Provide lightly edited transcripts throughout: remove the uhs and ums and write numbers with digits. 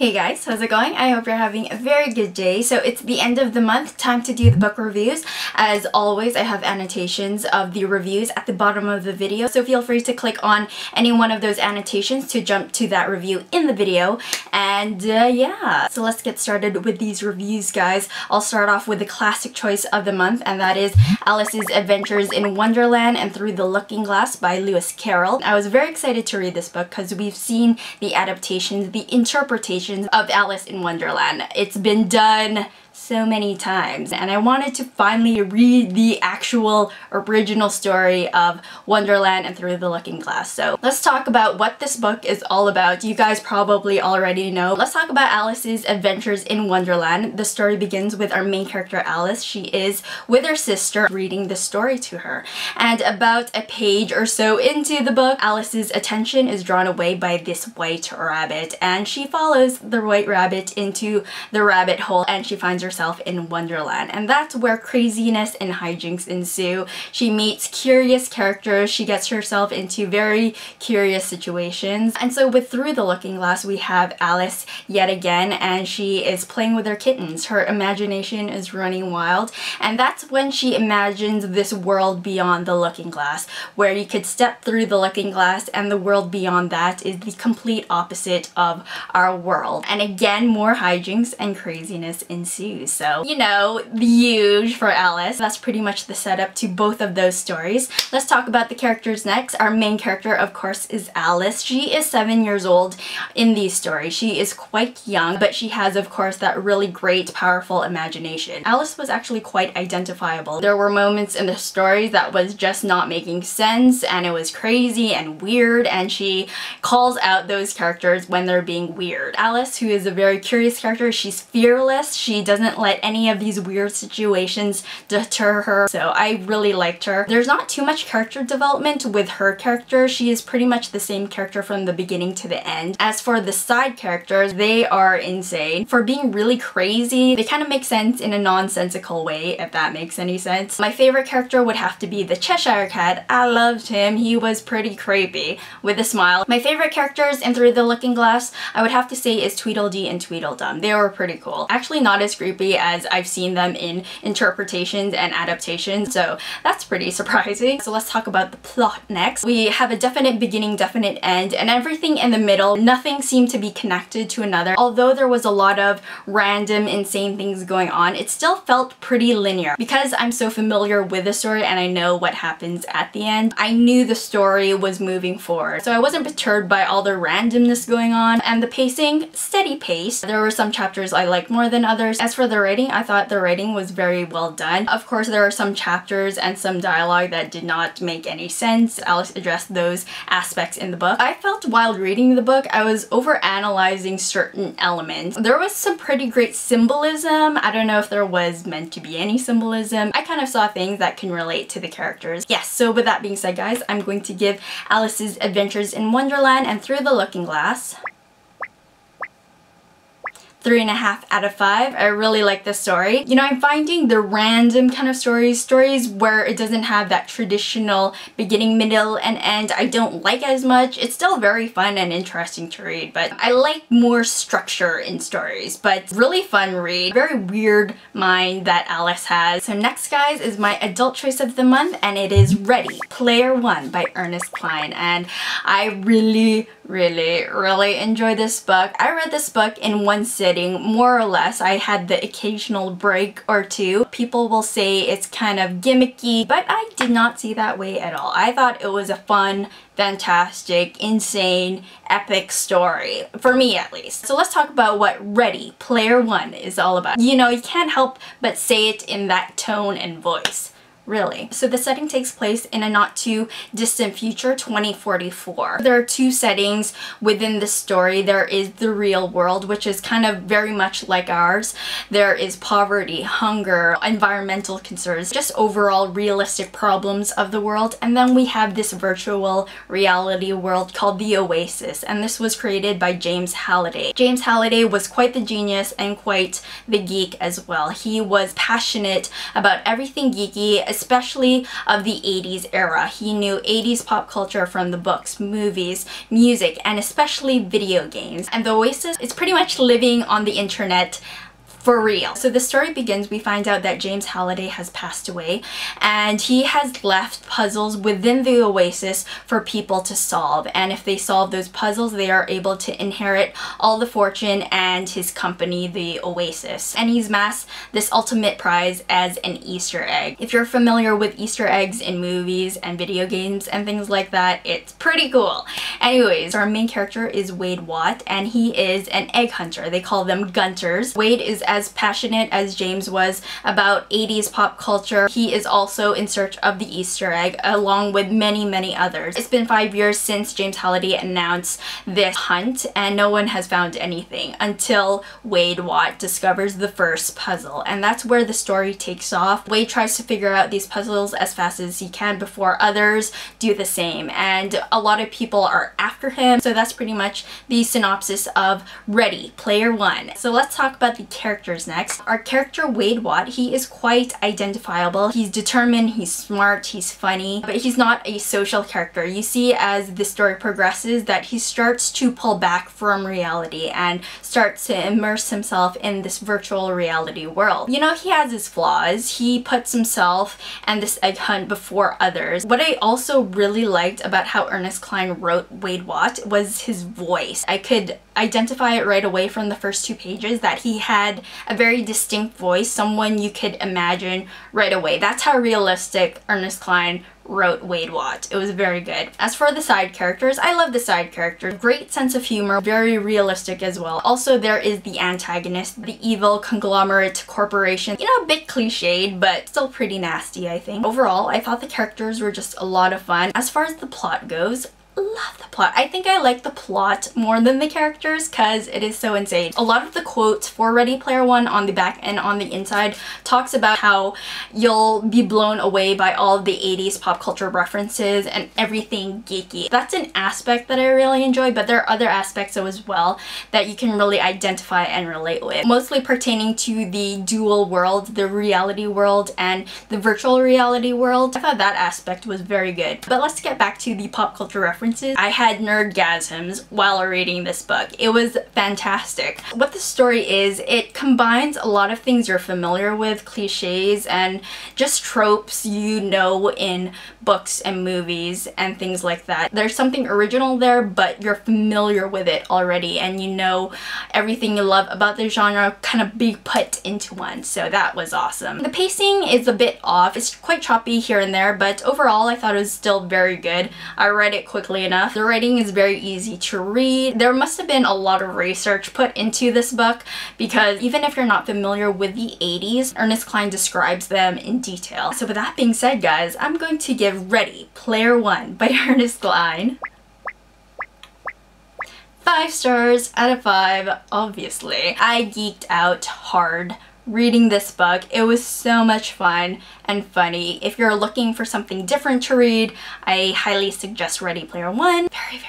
Hey guys, how's it going? I hope you're having a very good day. So it's the end of the month, time to do the book reviews. As always, I have annotations of the reviews at the bottom of the video, so feel free to click on any one of those annotations to jump to that review in the video. And yeah, so let's get started with these reviews, guys. I'll start off with the classic choice of the month, and that is Alice's Adventures in Wonderland and Through the Looking Glass by Lewis Carroll. I was very excited to read this book because we've seen the adaptations, the interpretations of Alice in Wonderland. It's been done so many times, and I wanted to finally read the actual original story of Wonderland and Through the Looking Glass. So let's talk about what this book is all about. You guys probably already know. Let's talk about Alice's Adventures in Wonderland. The story begins with our main character Alice. She is with her sister reading the story to her, and about a page or so into the book, Alice's attention is drawn away by this white rabbit, and she follows the white rabbit into the rabbit hole, and she finds herself in Wonderland, and that's where craziness and hijinks ensue. She meets curious characters, she gets herself into very curious situations, and so with Through the Looking Glass we have Alice yet again, and she is playing with her kittens. Her imagination is running wild, and that's when she imagines this world beyond the looking glass, where you could step through the looking glass and the world beyond that is the complete opposite of our world. And again, more hijinks and craziness ensues. So, you know, the huge for Alice. That's pretty much the setup to both of those stories. Let's talk about the characters next. Our main character, of course, is Alice. She is 7 years old in these stories. She is quite young, but she has, of course, that really great, powerful imagination. Alice was actually quite identifiable. There were moments in the story that was just not making sense, and it was crazy and weird, and she calls out those characters when they're being weird. Alice, who is a very curious character, she's fearless. She doesn't let any of these weird situations deter her, so I really liked her. There's not too much character development with her character. She is pretty much the same character from the beginning to the end. As for the side characters, they are insane. For being really crazy, they kind of make sense in a nonsensical way, if that makes any sense. My favorite character would have to be the Cheshire Cat. I loved him. He was pretty creepy with a smile. My favorite characters in Through the Looking Glass, I would have to say, is Tweedledee and Tweedledum. They were pretty cool. Actually not as creepy as I've seen them in interpretations and adaptations, so that's pretty surprising. So let's talk about the plot next. We have a definite beginning, definite end, and everything in the middle. Nothing seemed to be connected to another. Although there was a lot of random, insane things going on, it still felt pretty linear. Because I'm so familiar with the story and I know what happens at the end, I knew the story was moving forward. So I wasn't perturbed by all the randomness going on, and the pacing, steady pace. There were some chapters I liked more than others. As for the writing, I thought the writing was very well done. Of course, there are some chapters and some dialogue that did not make any sense. Alice addressed those aspects in the book. I felt while reading the book, I was overanalyzing certain elements. There was some pretty great symbolism. I don't know if there was meant to be any symbolism. I kind of saw things that can relate to the characters. Yes, so with that being said, guys, I'm going to give Alice's Adventures in Wonderland and Through the Looking Glass 3.5 out of 5. I really like this story. You know, I'm finding the random kind of stories where it doesn't have that traditional beginning, middle, and end, I don't like as much. It's still very fun and interesting to read, but I like more structure in stories. But really fun read. Very weird mind that Alice has. So next, guys, is my adult choice of the month, and it is Ready Player One by Ernest Cline. And I really enjoyed this book. I read this book in one sitting, more or less. I had the occasional break or two. People will say it's kind of gimmicky, but I did not see that way at all. I thought it was a fun, fantastic, insane, epic story. For me, at least. So let's talk about what Ready Player One is all about. You know, you can't help but say it in that tone and voice. Really. So the setting takes place in a not too distant future, 2044. There are two settings within the story. There is the real world, which is kind of very much like ours. There is poverty, hunger, environmental concerns, just overall realistic problems of the world. And then we have this virtual reality world called the Oasis, and this was created by James Halliday. James Halliday was quite the genius and quite the geek as well. He was passionate about everything geeky, especially of the 80s era. He knew 80s pop culture from the books, movies, music, and especially video games. And the Oasis is pretty much living on the internet for real. So the story begins, we find out that James Halliday has passed away and he has left puzzles within the Oasis for people to solve, and if they solve those puzzles they are able to inherit all the fortune and his company, the Oasis. And he's masked this ultimate prize as an Easter egg. If you're familiar with Easter eggs in movies and video games and things like that, it's pretty cool. Anyways, our main character is Wade Watt and he is an egg hunter. They call them gunters. Wade is as passionate as James was about 80s pop culture. He is also in search of the Easter egg along with many others. It's been 5 years since James Halliday announced this hunt and no one has found anything until Wade Watt discovers the first puzzle, and that's where the story takes off. Wade tries to figure out these puzzles as fast as he can before others do the same, and a lot of people are after him. So that's pretty much the synopsis of Ready Player One. So let's talk about the characters next. Our character Wade Watt, he is quite identifiable. He's determined, he's smart, he's funny, but he's not a social character. You see as the story progresses that he starts to pull back from reality and starts to immerse himself in this virtual reality world. You know, he has his flaws. He puts himself and this egg hunt before others. What I also really liked about how Ernest Cline wrote Wade Watt was his voice. I could identify it right away from the first 2 pages that he had a very distinct voice, someone you could imagine right away. That's how realistic Ernest Cline wrote Wade Watt. It was very good. As for the side characters, I love the side characters. Great sense of humor, very realistic as well. Also, there is the antagonist, the evil conglomerate corporation. You know, a bit cliched, but still pretty nasty, I think. Overall, I thought the characters were just a lot of fun. As far as the plot goes, love the plot. I think I like the plot more than the characters because it is so insane. A lot of the quotes for Ready Player One on the back and on the inside talks about how you'll be blown away by all of the 80s pop culture references and everything geeky. That's an aspect that I really enjoy, but there are other aspects as well that you can really identify and relate with. Mostly pertaining to the dual world, the reality world and the virtual reality world. I thought that aspect was very good. But let's get back to the pop culture references. I had nerdgasms while reading this book. It was fantastic. What the story is, it combines a lot of things you're familiar with, cliches and just tropes you know in books and movies and things like that. There's something original there, but you're familiar with it already and you know everything you love about the genre kind of be put into one. So that was awesome. The pacing is a bit off. It's quite choppy here and there, but overall I thought it was still very good. I read it quickly enough. The writing is very easy to read. There must have been a lot of research put into this book because even if you're not familiar with the 80s, Ernest Cline describes them in detail. So with that being said, guys, I'm going to give Ready Player One by Ernest Cline 5 stars out of 5, obviously. I geeked out hard reading this book. It was so much fun and funny. If you're looking for something different to read, I highly suggest Ready Player One. Very good.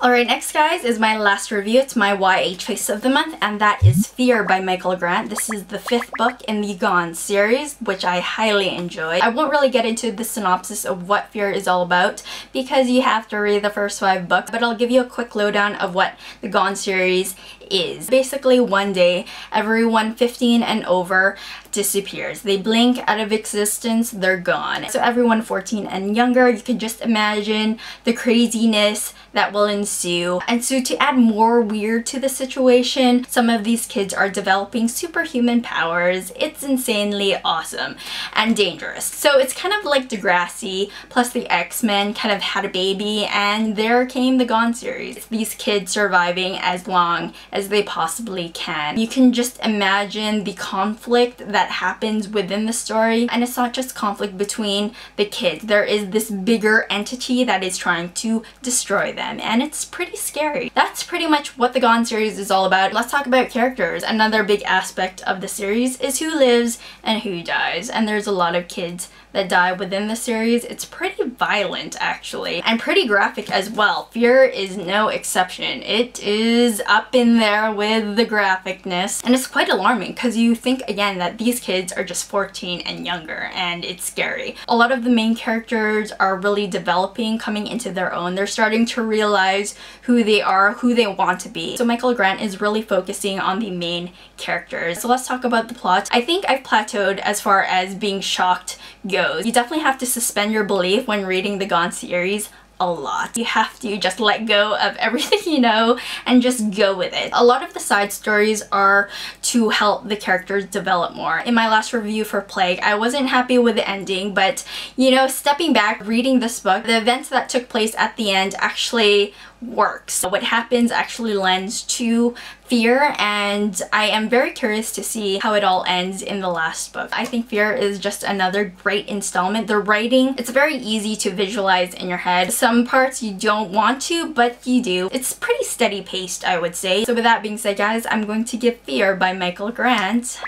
Alright, next guys is my last review. It's my YA choice of the month, and that is Fear by Michael Grant. This is the 5th book in the Gone series, which I highly enjoyed. I won't really get into the synopsis of what Fear is all about because you have to read the first 5 books, but I'll give you a quick lowdown of what the Gone series is. Basically, one day, everyone 15 and over disappears. They blink out of existence, they're gone. So everyone 14 and younger, you can just imagine the craziness that will ensue. And so to add more weird to the situation, some of these kids are developing superhuman powers. It's insanely awesome and dangerous. So it's kind of like Degrassi plus the X-Men kind of had a baby, and there came the Gone series. It's these kids surviving as long as they possibly can. You can just imagine the conflict that happens within the story, and it's not just conflict between the kids. There is this bigger entity that is trying to destroy them, and it's pretty scary. That's pretty much what the Gone series is all about. Let's talk about characters. Another big aspect of the series is who lives and who dies, and there's a lot of kids that die within the series. It's pretty violent actually, and pretty graphic as well. Fear is no exception. It is up in there with the graphicness, and it's quite alarming because you think again that these kids are just 14 and younger, and it's scary. A lot of the main characters are really developing, coming into their own. They're starting to realize who they are, who they want to be. So Michael Grant is really focusing on the main characters. So let's talk about the plot. I think I've plateaued as far as being shocked goes. You definitely have to suspend your belief when reading the Gone series a lot. You have to just let go of everything you know and just go with it. A lot of the side stories are to help the characters develop more. In my last review for Plague, I wasn't happy with the ending, but you know, stepping back, reading this book, the events that took place at the end actually works. What happens actually lends to Fear, and I am very curious to see how it all ends in the last book. I think Fear is just another great installment. The writing, it's very easy to visualize in your head. Some parts you don't want to, but you do. It's pretty steady paced, I would say. So with that being said, guys, I'm going to give Fear by Michael Grant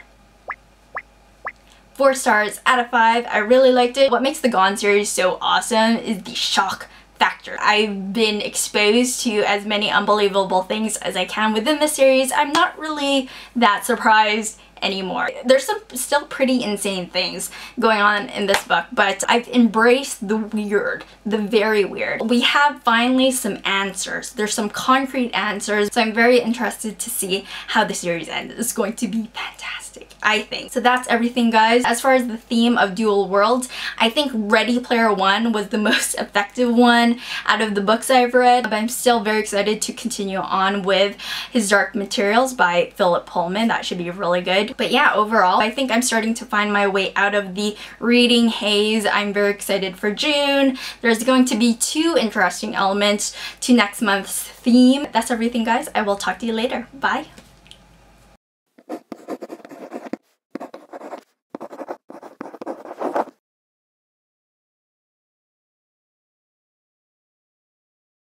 4 stars out of 5. I really liked it. What makes the Gone series so awesome is the shock factor. I've been exposed to as many unbelievable things as I can within the series. I'm not really that surprised anymore. There's some still pretty insane things going on in this book, but I've embraced the weird, the very weird. We have finally some answers. There's some concrete answers, so I'm very interested to see how the series ends. It's going to be fantastic, I think. So that's everything, guys. As far as the theme of dual worlds, I think Ready Player One was the most effective one out of the books I've read, but I'm still very excited to continue on with his Dark Materials by Philip Pullman. That should be really good. But yeah, overall, I think I'm starting to find my way out of the reading haze. I'm very excited for June. There's going to be 2 interesting elements to next month's theme. That's everything, guys. I will talk to you later. Bye.